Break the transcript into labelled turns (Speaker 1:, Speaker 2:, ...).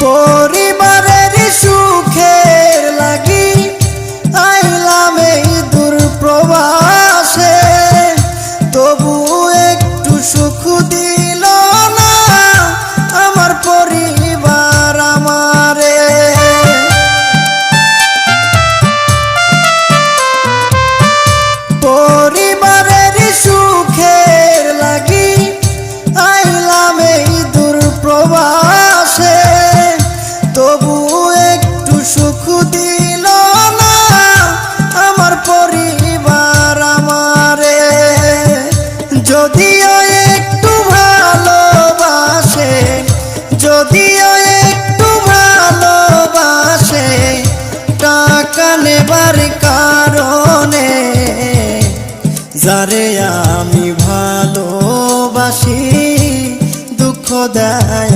Speaker 1: পরিবারের সুখের লাগি আইলাম এই দূর প্রবাসে, তবু একটু সুখ দিল না আমার পরিবার আমারে। পরিবারের সুখের লাগি আইলাম এই দূর প্রবাসে, তবু একটু সুখ দিল না আমার পরিবার আমারে। যদিও একটু ভালোবাসে, যদিও একটু ভালোবাসে, টাকা নেবার কারণে যারে আমি ভালোবাসি দুঃখ দেয়